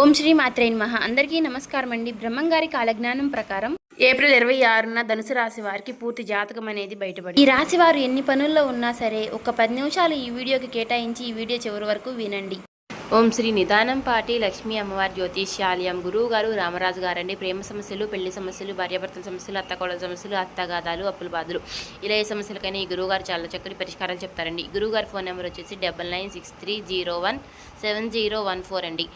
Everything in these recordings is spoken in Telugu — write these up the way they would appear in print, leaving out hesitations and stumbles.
ఓం శ్రీ మాత్రే నమః. అందరికీ నమస్కారం అండి. బ్రహ్మంగారి కాలజ్ఞానం ప్రకారం ఏప్రిల్ 26న ధనుసు రాశి వారికి పూర్తి జాతకం అనేది బయటపడింది. ఈ రాశి వారు ఎన్ని పనుల్లో ఉన్నా సరే ఒక 10 నిమిషాలు ఈ వీడియోకి కేటాయించి ఈ వీడియో చివరి వరకు వినండి. ఓం శ్రీ నిదానం పాటి లక్ష్మీ అమ్మవారి జ్యోతిష్యాలయం గురువు గారు రామరాజు గారండి. ప్రేమ సమస్యలు, పెళ్లి సమస్యలు, భార్యాభర్తల సమస్యలు, అత్తకోడల సమస్యలు, అత్తగాదాలు, అప్పుల బాధలు, ఇలా ఏ సమస్యలకైనా ఈ గురువు గారు చాలా చక్కటి పరిష్కారాలు చెప్తారండి. గురువు గారి ఫోన్ నెంబర్ వచ్చేసి 9963017014 అండి.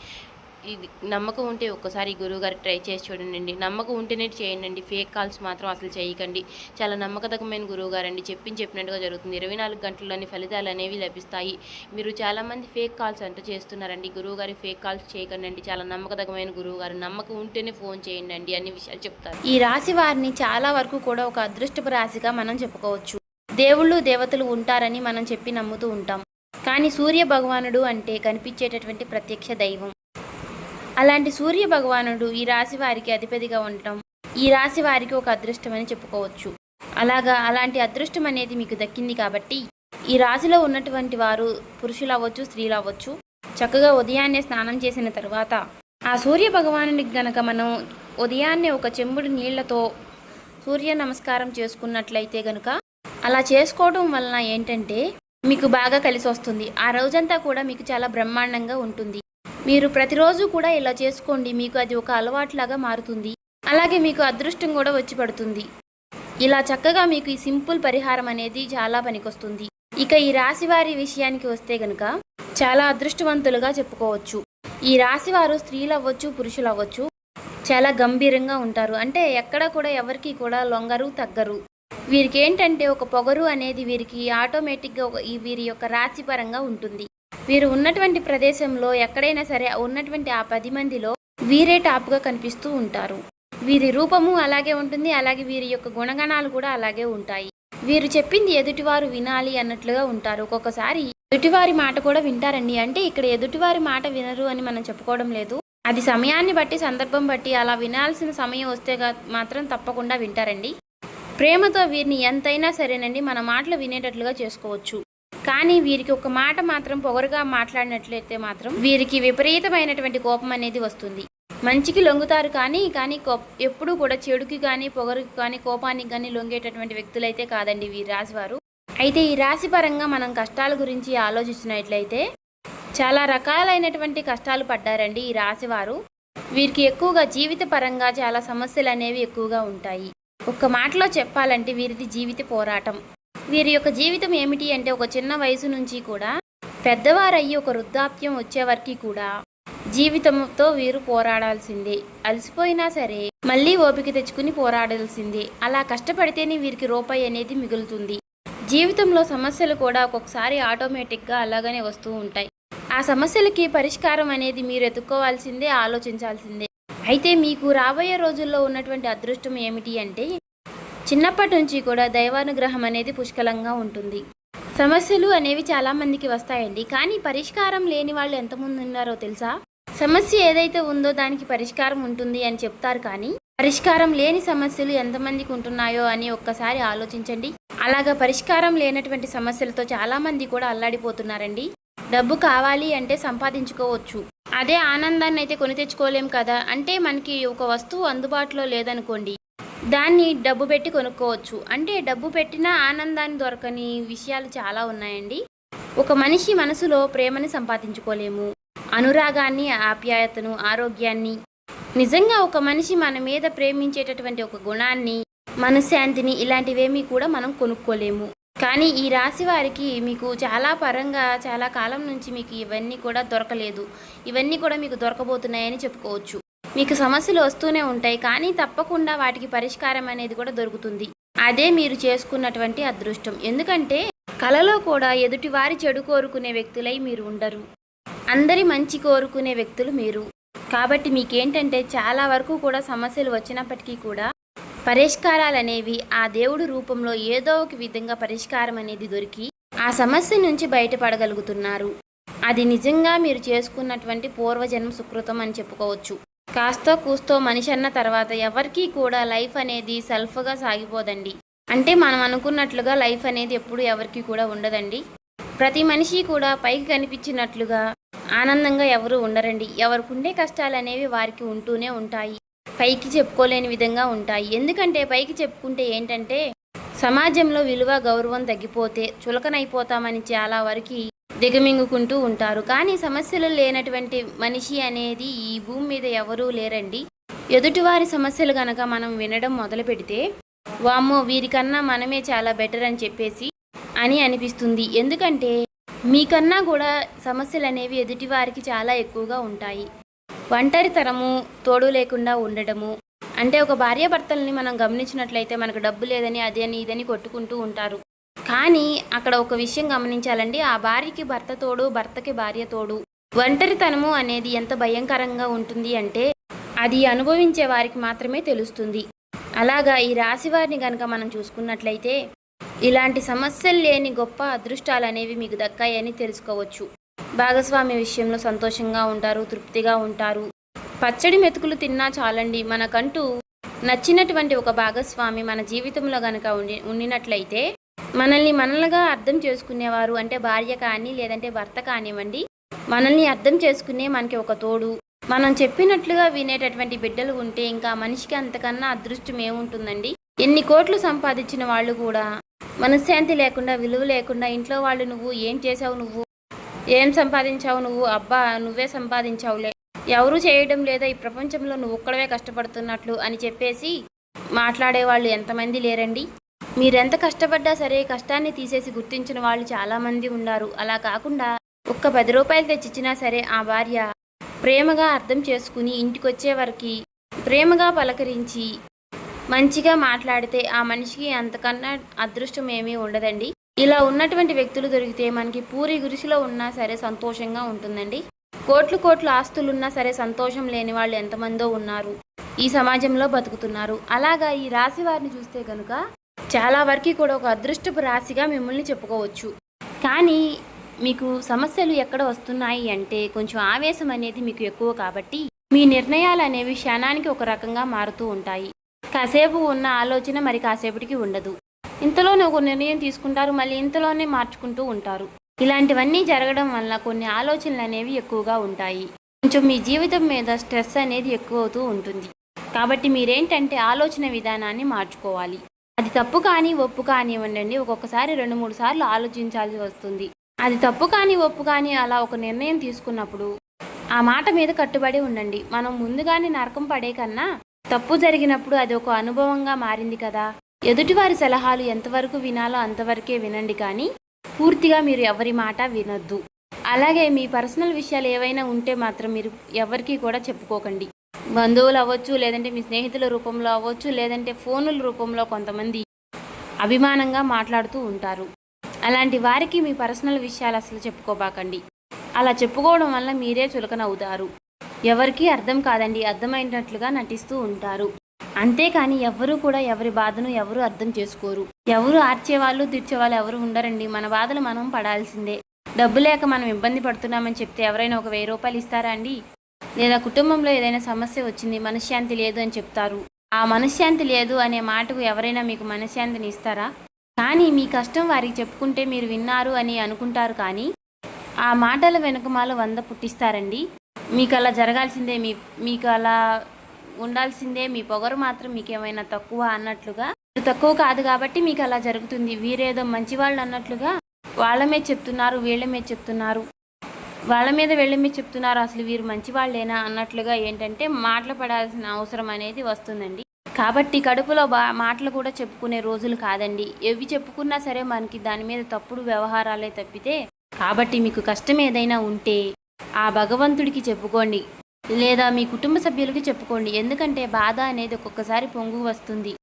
ఇది నమ్మకం ఉంటే ఒక్కసారి గురువుగారు ట్రై చేసి చూడండి. నమ్మకం ఉంటేనే చేయండి. ఫేక్ కాల్స్ మాత్రం అసలు చేయకండి. చాలా నమ్మకతమైన గురువుగారండి. చెప్పినట్టుగా జరుగుతుంది. 24 గంటల్లోని ఫలితాలు అనేవి లభిస్తాయి. మీరు చాలామంది ఫేక్ కాల్స్ అంతా చేస్తున్నారండి. గురువుగారి ఫేక్ కాల్స్ చేయకండి. చాలా నమ్మకతమైన గురువుగారు. నమ్మకం ఉంటేనే ఫోన్ చేయండి. అన్ని విషయాలు చెప్తారు. ఈ రాశి వారిని చాలా వరకు కూడా ఒక అదృష్టపు రాశిగా మనం చెప్పుకోవచ్చు. దేవుళ్ళు దేవతలు ఉంటారని మనం చెప్పి నమ్ముతూ ఉంటాం. కానీ సూర్య భగవానుడు అంటే కనిపించేటటువంటి ప్రత్యక్ష దైవం. అలాంటి సూర్య భగవానుడు ఈ రాశి వారికి అధిపతిగా ఉండటం ఈ రాశి వారికి ఒక అదృష్టం అని చెప్పుకోవచ్చు. అలాంటి అదృష్టం అనేది మీకు దక్కింది కాబట్టి ఈ రాశిలో ఉన్నటువంటి వారు పురుషులు అవ్వచ్చు, స్త్రీలు అవ్వచ్చు, చక్కగా ఉదయాన్నే స్నానం చేసిన తర్వాత ఆ సూర్య భగవానుడికి గనక మనం ఉదయాన్నే ఒక చెంబుడు నీళ్లతో సూర్య నమస్కారం చేసుకున్నట్లయితే గనుక అలా చేసుకోవడం వలన ఏంటంటే మీకు బాగా కలిసి వస్తుంది. ఆ రోజంతా కూడా మీకు చాలా బ్రహ్మాండంగా ఉంటుంది. మీరు ప్రతిరోజు కూడా ఇలా చేసుకోండి. మీకు అది ఒక అలవాటులాగా మారుతుంది. అలాగే మీకు అదృష్టం కూడా వచ్చి పడుతుంది. ఇలా చక్కగా మీకు ఈ సింపుల్ పరిహారం అనేది చాలా పనికొస్తుంది. ఇక ఈ రాశి వారి విషయానికి వస్తే గనుక చాలా అదృష్టవంతులుగా చెప్పుకోవచ్చు. ఈ రాశి వారు స్త్రీలు అవ్వచ్చు, పురుషులు అవ్వచ్చు, చాలా గంభీరంగా ఉంటారు. అంటే ఎక్కడ కూడా ఎవరికి కూడా లొంగరు, తగ్గరు. వీరికి ఏంటంటే ఒక పొగరు అనేది వీరికి ఆటోమేటిక్గా వీరి యొక్క రాశి పరంగా ఉంటుంది. వీరు ఉన్నటువంటి ప్రదేశంలో ఎక్కడైనా సరే ఉన్నటువంటి ఆ 10 మందిలో వీరే టాప్గా కనిపిస్తూ ఉంటారు. వీరి రూపము అలాగే ఉంటుంది. అలాగే వీరి యొక్క గుణగణాలు కూడా అలాగే ఉంటాయి. వీరు చెప్పింది ఎదుటివారు వినాలి అన్నట్లుగా ఉంటారు. ఒక్కొక్కసారి ఎదుటివారి మాట కూడా వింటారండి. అంటే ఇక్కడ ఎదుటివారి మాట వినరు అని మనం చెప్పుకోవడం లేదు. అది సమయాన్ని బట్టి, సందర్భం బట్టి అలా వినాల్సిన సమయం వస్తే మాత్రం తప్పకుండా వింటారండి. ప్రేమతో వీరిని ఎంతైనా సరేనండి మన మాటలు వినేటట్లుగా చేసుకోవచ్చు. కానీ వీరికి ఒక మాట మాత్రం పొగరుగా మాట్లాడినట్లయితే మాత్రం వీరికి విపరీతమైనటువంటి కోపం అనేది వస్తుంది. మంచికి లొంగుతారు కానీ ఎప్పుడూ కూడా చెడుకి కానీ, పొగరుకి కానీ, కోపానికి కానీ లొంగేటటువంటి వ్యక్తులైతే కాదండి వీరి రాశివారు. అయితే ఈ రాశి పరంగా మనం కష్టాల గురించి ఆలోచించినట్లయితే చాలా రకాలైనటువంటి కష్టాలు పడ్డారండి ఈ రాశివారు. వీరికి ఎక్కువగా జీవిత పరంగా చాలా సమస్యలు అనేవి ఎక్కువగా ఉంటాయి. ఒక్క మాటలో చెప్పాలంటే వీరిది జీవిత పోరాటం. వీరి యొక్క జీవితం ఏమిటి అంటే ఒక చిన్న వయసు నుంచి కూడా పెద్దవారయ్యి ఒక వృద్ధాప్యం వచ్చే వరకు కూడా జీవితంతో వీరు పోరాడాల్సిందే. అలసిపోయినా సరే మళ్ళీ ఓపిక తెచ్చుకుని పోరాడాల్సిందే. అలా కష్టపడితేనే వీరికి రూపాయి అనేది మిగులుతుంది. జీవితంలో సమస్యలు కూడా ఒక్కొక్కసారి ఆటోమేటిక్గా అలాగనే వస్తూ ఉంటాయి. ఆ సమస్యలకి పరిష్కారం అనేది మీరు ఎత్తుక్కోవాల్సిందే, ఆలోచించాల్సిందే. అయితే మీకు రాబోయే రోజుల్లో ఉన్నటువంటి అదృష్టం ఏమిటి అంటే చిన్నప్పటి నుంచి కూడా దైవానుగ్రహం అనేది పుష్కలంగా ఉంటుంది. సమస్యలు అనేవి చాలామందికి వస్తాయండి. కానీ పరిష్కారం లేని వాళ్ళు ఎంతమంది ఉన్నారో తెలుసా? సమస్య ఏదైతే ఉందో దానికి పరిష్కారం ఉంటుంది అని చెప్తారు. కానీ పరిష్కారం లేని సమస్యలు ఎంతమందికి ఉంటున్నాయో అని ఒక్కసారి ఆలోచించండి. అలాగా పరిష్కారం లేనటువంటి సమస్యలతో చాలామంది కూడా అల్లాడిపోతున్నారండి. డబ్బు కావాలి అంటే సంపాదించుకోవచ్చు. అదే ఆనందాన్ని అయితే కొని తెచ్చుకోలేం కదా. అంటే మనకి ఒక వస్తువు అందుబాటులో లేదనుకోండి, దాన్ని డబ్బు పెట్టి కొనుక్కోవచ్చు. అంటే డబ్బు పెట్టినా ఆనందాన్ని దొరకని విషయాలు చాలా ఉన్నాయండి. ఒక మనిషి మనసులో ప్రేమని సంపాదించుకోలేము, అనురాగాన్ని, ఆప్యాయతను, ఆరోగ్యాన్ని. నిజంగా ఒక మనిషి మన మీద ప్రేమించేటటువంటి ఒక గుణాన్ని, మనశ్శాంతిని, ఇలాంటివేమీ కూడా మనం కొనుక్కోలేము. కానీ ఈ రాశి వారికి మీకు చాలా పరంగా చాలా కాలం నుంచి మీకు ఇవన్నీ కూడా దొరకలేదు. ఇవన్నీ కూడా మీకు దొరకబోతున్నాయని చెప్పుకోవచ్చు. మీకు సమస్యలు వస్తూనే ఉంటాయి. కానీ తప్పకుండా వాటికి పరిష్కారం అనేది కూడా దొరుకుతుంది. అదే మీరు చేసుకున్నటువంటి అదృష్టం. ఎందుకంటే కలలో కూడా ఎదుటి వారి చెడు కోరుకునే వ్యక్తులై మీరు ఉండరు. అందరి మంచి కోరుకునే వ్యక్తులు మీరు. కాబట్టి మీకేంటంటే చాలా వరకు కూడా సమస్యలు వచ్చినప్పటికీ కూడా పరిష్కారాలు అనేవి ఆ దేవుడి రూపంలో ఏదో ఒక విధంగా పరిష్కారం అనేది దొరికి ఆ సమస్య నుంచి బయటపడగలుగుతున్నారు. అది నిజంగా మీరు చేసుకున్నటువంటి పూర్వజన్మ సుకృతం అని చెప్పుకోవచ్చు. కాస్తో కూస్తో మనిషి అన్న తర్వాత ఎవరికీ కూడా లైఫ్ అనేది సెల్ఫ్గా సాగిపోదండి. అంటే మనం అనుకున్నట్లుగా లైఫ్ అనేది ఎప్పుడు ఎవరికి కూడా ఉండదండి. ప్రతి మనిషి కూడా పైకి కనిపించినట్లుగా ఆనందంగా ఎవరు ఉండరండి. ఎవరికి ఉండే కష్టాలు అనేవి వారికి ఉంటూనే ఉంటాయి. పైకి చెప్పుకోలేని విధంగా ఉంటాయి. ఎందుకంటే పైకి చెప్పుకుంటే ఏంటంటే సమాజంలో విలువ గౌరవం తగ్గిపోతే చులకనైపోతామని చాలా వరకు దిగమింగుకుంటూ ఉంటారు. కానీ సమస్యలు లేనటువంటి మనిషి అనేది ఈ భూమి మీద ఎవరూ లేరండి. ఎదుటివారి సమస్యలు గనక మనం వినడం మొదలు పెడితే వామ్మో వీరికన్నా మనమే చాలా బెటర్ అని చెప్పేసి అని అనిపిస్తుంది. ఎందుకంటే మీకన్నా కూడా సమస్యలు అనేవి ఎదుటివారికి చాలా ఎక్కువగా ఉంటాయి. ఒంటరితనము, తోడు లేకుండా ఉండడము, అంటే ఒక భార్యాభర్తల్ని మనం గమనించినట్లయితే మనకు డబ్బు లేదని అదని ఇదని కొట్టుకుంటూ ఉంటారు. కానీ అక్కడ ఒక విషయం గమనించాలండి, ఆ భార్యకి భర్త తోడు, భర్తకి భార్య తోడు. ఒంటరితనము అనేది ఎంత భయంకరంగా ఉంటుంది అంటే అది అనుభవించే వారికి మాత్రమే తెలుస్తుంది. అలాగా ఈ రాశి వారిని కనుక మనం చూసుకున్నట్లయితే ఇలాంటి సమస్యలు లేని గొప్ప అదృష్టాలు అనేవి మీకు దక్కాయని తెలుసుకోవచ్చు. భాగస్వామి విషయంలో సంతోషంగా ఉంటారు, తృప్తిగా ఉంటారు. పచ్చడి మెతుకులు తిన్నా చాలండి. మనకంటూ నచ్చినటువంటి ఒక భాగస్వామి మన జీవితంలో కనుక ఉండినట్లయితే మనల్ని మనలుగా అర్థం చేసుకునేవారు, అంటే భార్య కానీ లేదంటే భర్త కానివ్వండి, మనల్ని అర్థం చేసుకునే మనకి ఒక తోడు, మనం చెప్పినట్లుగా వినేటటువంటి బిడ్డలు ఉంటే ఇంకా మనిషికి అంతకన్నా అదృష్టం ఏముంటుందండి. ఎన్ని కోట్లు సంపాదించిన వాళ్ళు కూడా మనశ్శాంతి లేకుండా, విలువ లేకుండా, ఇంట్లో వాళ్ళు నువ్వు ఏం చేసావు, నువ్వు ఏం సంపాదించావు, నువ్వు అబ్బా నువ్వే సంపాదించావులే, ఎవరూ చేయడం లేదా ఈ ప్రపంచంలో నువ్వు ఒక్కడవే కష్టపడుతున్నట్లు అని చెప్పేసి మాట్లాడేవాళ్ళు ఎంతమంది లేరండి. మీరెంత కష్టపడ్డా సరే కష్టాన్ని తీసేసి గుర్తించిన వాళ్ళు చాలామంది ఉన్నారు. అలా కాకుండా ఒక్క 10 రూపాయలు తెచ్చిచ్చినా సరే ఆ భార్య ప్రేమగా అర్థం చేసుకుని ఇంటికొచ్చే వరకు ప్రేమగా పలకరించి మంచిగా మాట్లాడితే ఆ మనిషికి అంతకన్నా అదృష్టం ఏమీ ఉండదండి. ఇలా ఉన్నటువంటి వ్యక్తులు దొరికితే మనకి పూరి గురిసిలో ఉన్నా సరే సంతోషంగా ఉంటుందండి. కోట్లు ఆస్తులున్నా సరే సంతోషం లేని వాళ్ళు ఎంతమందో ఉన్నారు, ఈ సమాజంలో బతుకుతున్నారు. అలాగా ఈ రాశి వారిని చూస్తే కనుక చాలా వరకు కూడా ఒక అదృష్టపు రాశిగా మిమ్మల్ని చెప్పుకోవచ్చు. కానీ మీకు సమస్యలు ఎక్కడ వస్తున్నాయి అంటే కొంచెం ఆవేశం అనేది మీకు ఎక్కువ కాబట్టి మీ నిర్ణయాలు అనేవి క్షణానికి ఒక రకంగా మారుతూ ఉంటాయి. కాసేపు ఉన్న ఆలోచన మరి కాసేపటికి ఉండదు. ఇంతలోనే ఒక నిర్ణయం తీసుకుంటారు, మళ్ళీ ఇంతలోనే మార్చుకుంటూ ఉంటారు. ఇలాంటివన్నీ జరగడం వల్ల కొన్ని ఆలోచనలు అనేవి ఎక్కువగా ఉంటాయి. కొంచెం మీ జీవితం మీద స్ట్రెస్ అనేది ఎక్కువ అవుతూ ఉంటుంది. కాబట్టి మీరేంటంటే ఆలోచన విధానాన్ని మార్చుకోవాలి. అది తప్పు కానీ ఒప్పు కానివ్వండి, ఒక్కొక్కసారి 2-3 సార్లు ఆలోచించాల్సి వస్తుంది. అది తప్పు కానీ ఒప్పు కానీ అలా ఒక నిర్ణయం తీసుకున్నప్పుడు ఆ మాట మీద కట్టుబడి ఉండండి. మనం ముందుగానే నరకం పడే కన్నా తప్పు జరిగినప్పుడు అది ఒక అనుభవంగా మారింది కదా. ఎదుటివారి సలహాలు ఎంతవరకు వినాలో అంతవరకే వినండి, కానీ పూర్తిగా మీరు ఎవరి మాట వినొద్దు. అలాగే మీ పర్సనల్ విషయాలు ఏవైనా ఉంటే మాత్రం మీరు ఎవరికి కూడా చెప్పుకోకండి. బంధువులు అవ్వచ్చు, లేదంటే మీ స్నేహితుల రూపంలో అవ్వచ్చు, లేదంటే ఫోనుల రూపంలో కొంతమంది అభిమానంగా మాట్లాడుతూ ఉంటారు. అలాంటి వారికి మీ పర్సనల్ విషయాలు అసలు చెప్పుకోబాకండి. అలా చెప్పుకోవడం వల్ల మీరే చులకనవుతారు. ఎవరికీ అర్థం కాదండి, అర్థమైనట్లుగా నటిస్తూ ఉంటారు. అంతేకాని ఎవ్వరూ కూడా ఎవరి బాధను ఎవరు అర్థం చేసుకోరు. ఎవరు ఆర్చేవాళ్ళు తీర్చేవాళ్ళు ఎవరు ఉండరండి. మన బాధలు మనం పడాల్సిందే. డబ్బు లేక మనం ఇబ్బంది పడుతున్నామని చెప్తే ఎవరైనా ఒక 1000 రూపాయలు ఇస్తారా అండి? లేదా కుటుంబంలో ఏదైనా సమస్య వచ్చింది, మనశ్శాంతి లేదు అని చెప్తారు. ఆ మనశ్శాంతి లేదు అనే మాటకు ఎవరైనా మీకు మనశ్శాంతిని ఇస్తారా? కానీ మీ కష్టం వారికి చెప్పుకుంటే మీరు విన్నారు అని అనుకుంటారు, కానీ ఆ మాటల వెనుకమాల 100 పుట్టిస్తారండి. మీకు అలా జరగాల్సిందే, మీకు అలా ఉండాల్సిందే. మీ పొగరు మాత్రం మీకేమైనా తక్కువ అన్నట్లుగా, తక్కువ కాదు కాబట్టి మీకు అలా జరుగుతుంది. వీరేదో మంచివాళ్ళు అన్నట్లుగా వాళ్ళ మీద చెప్తున్నారు, వీళ్ళ మీద చెప్తున్నారు, వాళ్ళ మీద వీళ్ళ మీద చెప్తున్నారు, అసలు వీరు మంచివాళ్ళేనా అన్నట్లుగా ఏంటంటే మాటలు పడాల్సిన అవసరం అనేది వస్తుందండి. కాబట్టి కడుపులో మాటలు కూడా చెప్పుకునే రోజులు కాదండి. ఎవి చెప్పుకున్నా సరే మనకి దాని మీద తప్పుడు వ్యవహారాలే తప్పితే. కాబట్టి మీకు కష్టం ఏదైనా ఉంటే ఆ భగవంతుడికి చెప్పుకోండి, లేదా మీ కుటుంబ సభ్యులకి చెప్పుకోండి. ఎందుకంటే బాధ అనేది ఒక్కొక్కసారి పొంగు వస్తుంది.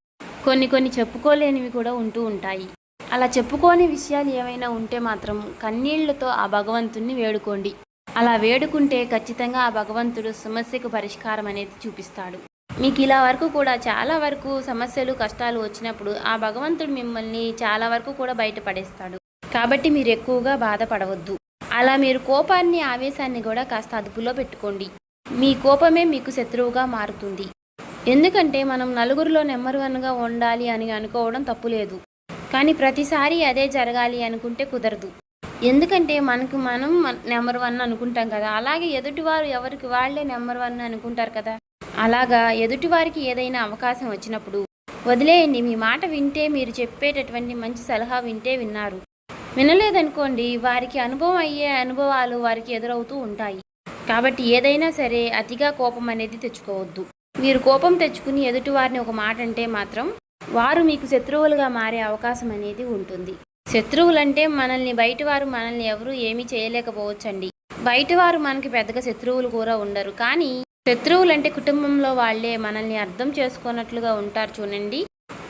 కొన్ని చెప్పుకోలేనివి కూడా ఉంటూ ఉంటాయి. అలా చెప్పుకోని విషయాలు ఏమైనా ఉంటే మాత్రం కన్నీళ్లతో ఆ భగవంతుడిని వేడుకోండి. అలా వేడుకుంటే ఖచ్చితంగా ఆ భగవంతుడు సమస్యకు పరిష్కారం అనేది చూపిస్తాడు. మీకు ఇలా వరకు కూడా చాలా వరకు సమస్యలు కష్టాలు వచ్చినప్పుడు ఆ భగవంతుడు మిమ్మల్ని చాలా వరకు కూడా బయటపడేస్తాడు. కాబట్టి మీరు ఎక్కువగా బాధపడవద్దు. అలా మీరు కోపాన్ని ఆవేశాన్ని కూడా కాస్త అదుపులో పెట్టుకోండి. మీ కోపమే మీకు శత్రువుగా మారుతుంది. ఎందుకంటే మనం నలుగురిలో నెంబర్ 1గా ఉండాలి అని అనుకోవడం తప్పులేదు, కానీ ప్రతిసారి అదే జరగాలి అనుకుంటే కుదరదు. ఎందుకంటే మనకు మనం నెంబర్ 1 అనుకుంటాం కదా! అలాగే ఎదుటివారు ఎవరికి వాళ్ళే నెంబర్ 1 అనుకుంటారు కదా! అలాగా ఎదుటివారికి ఏదైనా అవకాశం వచ్చినప్పుడు వదిలేయండి. మీ మాట వింటే, మీరు చెప్పేటటువంటి మంచి సలహా వింటే విన్నారు. వినలేదనుకోండి, వారికి అనుభవం అయ్యే అనుభవాలు వారికి ఎదురవుతూ ఉంటాయి. కాబట్టి ఏదైనా సరే అతిగా కోపం అనేది తెచ్చుకోవద్దు. మీరు కోపం తెచ్చుకుని ఎదుటివారిని ఒక మాట అంటే మాత్రం వారు మీకు శత్రువులుగా మారే అవకాశం అనేది ఉంటుంది. శత్రువులంటే బయటవారు మనల్ని ఎవరు ఏమీ చేయలేకపోవచ్చండి. బయటవారు మనకి పెద్దగా శత్రువులు కూడా ఉండరు. కానీ శత్రువులంటే కుటుంబంలో వాళ్ళే మనల్ని అర్థం చేసుకున్నట్లుగా ఉంటారు చూడండి.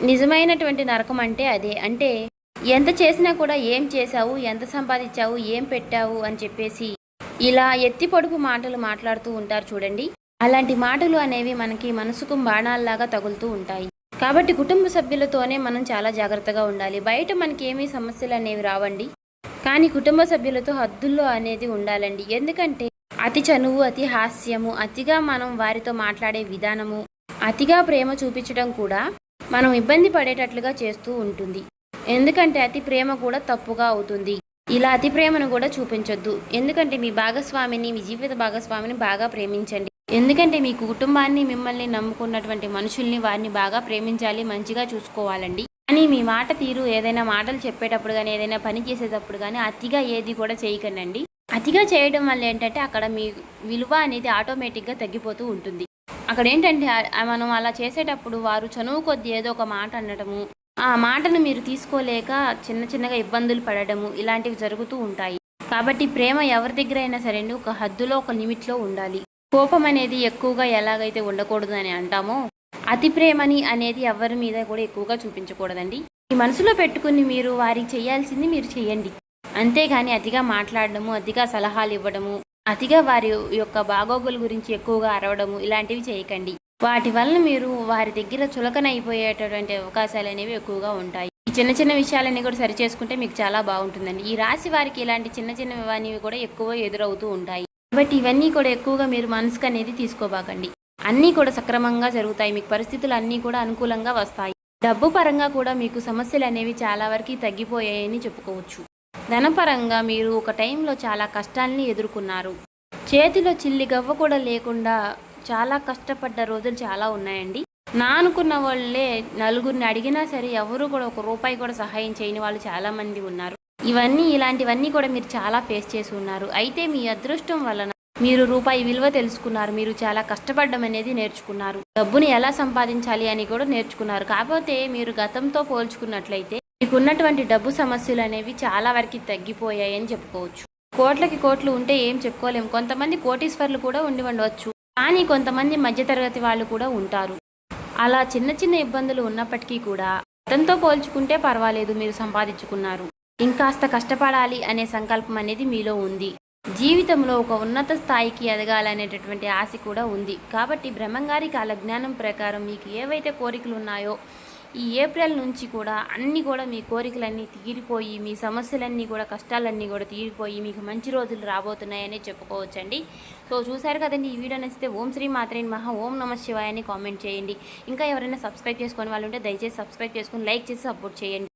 నిజమైనటువంటి నరకం అంటే అదే. అంటే ఎంత చేసినా కూడా ఏం చేశావు, ఎంత సంపాదించావు, ఏం పెట్టావు అని చెప్పేసి ఇలా ఎత్తి పొడుపు మాటలు మాట్లాడుతూ ఉంటారు చూడండి. అలాంటి మాటలు అనేవి మనకి మనసుకు బాణాల్లాగా తగులుతూ ఉంటాయి. కాబట్టి కుటుంబ సభ్యులతోనే మనం చాలా జాగ్రత్తగా ఉండాలి. బయట మనకి ఏమీ సమస్యలు అనేవి రావండి. కానీ కుటుంబ సభ్యులతో హద్దుల్లో అనేది ఉండాలండి. ఎందుకంటే అతి చనువు, అతి హాస్యము, అతిగా మనం వారితో మాట్లాడే విధానము, అతిగా ప్రేమ చూపించడం కూడా మనం ఇబ్బంది పడేటట్లుగా చేస్తూ ఉంటుంది. ఎందుకంటే అతి ప్రేమ కూడా తప్పుగా అవుతుంది. ఇలా అతి ప్రేమను కూడా చూపించొద్దు. ఎందుకంటే మీ భాగస్వామిని, మీ జీవిత భాగస్వామిని బాగా ప్రేమించండి. ఎందుకంటే మీ కుటుంబాన్ని, మిమ్మల్ని నమ్ముకున్నటువంటి మనుషుల్ని, వారిని బాగా ప్రేమించాలి, మంచిగా చూసుకోవాలండి. కానీ మీ మాట తీరు ఏదైనా మాటలు చెప్పేటప్పుడు కానీ, ఏదైనా పని చేసేటప్పుడు కానీ అతిగా ఏది కూడా చేయకండి. అతిగా చేయడం వల్ల ఏంటంటే అక్కడ మీ విలువ అనేది ఆటోమేటిక్గా తగ్గిపోతూ ఉంటుంది. అక్కడ ఏంటంటే మనం అలా చేసేటప్పుడు వారు చనువు కొద్ది ఏదో ఒక మాట అనడము, ఆ మాటను మీరు తీసుకోలేక చిన్నగా ఇబ్బందులు పడడము ఇలాంటివి జరుగుతూ ఉంటాయి. కాబట్టి ప్రేమ ఎవరి దగ్గర అయినా సరే ఒక హద్దులో, ఒక లిమిట్లో ఉండాలి. కోపం అనేది ఎక్కువగా ఎలాగైతే ఉండకూడదు అని అంటామో, అతి ప్రేమని అనేది ఎవరి మీద కూడా ఎక్కువగా చూపించకూడదండి. ఈ మనసులో పెట్టుకుని మీరు వారికి చేయాల్సింది మీరు చేయండి. అంతేగాని అతిగా మాట్లాడడము, అతిగా సలహాలు ఇవ్వడము, అతిగా వారి యొక్క బాగోగుల గురించి ఎక్కువగా అరవడము ఇలాంటివి చేయకండి. వాటి వలన మీరు వారి దగ్గర చులకనైపోయేటటువంటి అవకాశాలు అనేవి ఎక్కువగా ఉంటాయి. ఈ చిన్న విషయాలన్నీ కూడా సరి చేసుకుంటే మీకు చాలా బాగుంటుందండి. ఈ రాశి వారికి ఇలాంటి చిన్నవి కూడా ఎక్కువ ఎదురవుతూ ఉంటాయి. కాబట్టి ఇవన్నీ కూడా ఎక్కువగా మీరు మనసుకు అనేది తీసుకోబాకండి. అన్నీ కూడా సక్రమంగా జరుగుతాయి. మీకు పరిస్థితులు అన్నీ కూడా అనుకూలంగా వస్తాయి. డబ్బు పరంగా కూడా మీకు సమస్యలు అనేవి చాలా వరకు తగ్గిపోయాయని చెప్పుకోవచ్చు. ధనపరంగా మీరు ఒక టైంలో చాలా కష్టాలని ఎదుర్కొన్నారు. చేతిలో చిల్లి గవ్వ కూడా లేకుండా చాలా కష్టపడ్డ రోజులు చాలా ఉన్నాయండి. నా అనుకున్న వాళ్ళే నలుగురిని అడిగినా సరే ఎవరు కూడా ఒక రూపాయి కూడా సహాయం చేయని వాళ్ళు చాలామంది ఉన్నారు. ఇలాంటివన్నీ కూడా మీరు చాలా ఫేస్ చేసి ఉన్నారు. అయితే మీ అదృష్టం వలన మీరు రూపాయి విలువ తెలుసుకున్నారు. మీరు చాలా కష్టపడడం అనేది నేర్చుకున్నారు. డబ్బుని ఎలా సంపాదించాలి అని కూడా నేర్చుకున్నారు. కాకపోతే మీరు గతంతో పోల్చుకున్నట్లయితే మీకున్నటువంటి డబ్బు సమస్యలు అనేవి చాలా వరకు తగ్గిపోయాయని చెప్పుకోవచ్చు. కోట్లకి కోట్లు ఉంటే ఏం చెప్పుకోలేము. కొంతమంది కోటీశ్వర్లు కూడా ఉండవచ్చు. కానీ కొంతమంది మధ్యతరగతి వాళ్ళు కూడా ఉంటారు. అలా చిన్న ఇబ్బందులు ఉన్నప్పటికీ కూడా గతంతో పోల్చుకుంటే పర్వాలేదు, మీరు సంపాదించుకున్నారు. ఇంకాస్త కష్టపడాలి అనే సంకల్పం అనేది మీలో ఉంది. జీవితంలో ఒక ఉన్నత స్థాయికి ఎదగాలనేటటువంటి ఆశ కూడా ఉంది. కాబట్టి బ్రహ్మంగారి కాలజ్ఞానం ప్రకారం మీకు ఏవైతే కోరికలు ఉన్నాయో ఈ ఏప్రిల్ నుంచి కూడా అన్నీ కూడా మీ కోరికలన్నీ తీరిపోయి, మీ సమస్యలన్నీ కూడా, కష్టాలన్నీ కూడా తీరిపోయి మీకు మంచి రోజులు రాబోతున్నాయని చెప్పుకోవచ్చండి. సో చూసారు కదండి, ఈ వీడియో నచ్చితే ఓం శ్రీ మాత్రే నమః, ఓం నమః శివాయ అని కామెంట్ చేయండి. ఇంకా ఎవరైనా సబ్స్క్రైబ్ చేసుకునే వాళ్ళు ఉంటే దయచేసి సబ్స్క్రైబ్ చేసుకుని లైక్ చేసి సపోర్ట్ చేయండి.